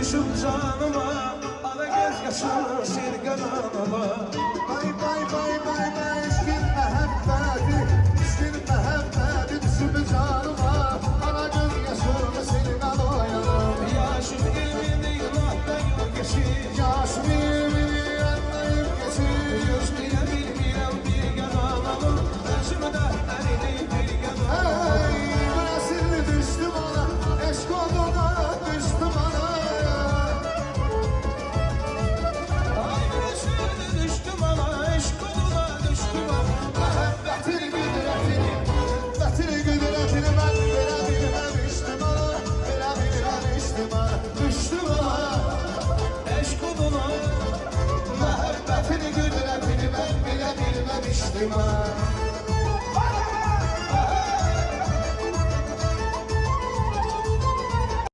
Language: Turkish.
düşüp canıma, ala göz yaşını sil kanalama. Bay bay bay bay bay Eşkin mehabbeti, eşkin mehabbeti düşüp canıma, ala göz yaşını sil kanalama. Yaşım ilmini yılakta yıl geçir, Yaşım ilmini yanlayıp geçir. gözlüye bilmirem bir kanalama, özümü dertlerini bir kanalama. Ben esirli düştüm ona, eşk olduğuna düştüm ona. Ay esirli düştüm ana, eşk oduna düştüm ana. Mehabbetin güdretini, ben belə bilməmişdim ana. Belə bilməmişdim ana, düştüm ona. Eşk oduna, Mehabbetin güdretini ben belə bilməmişdim ana.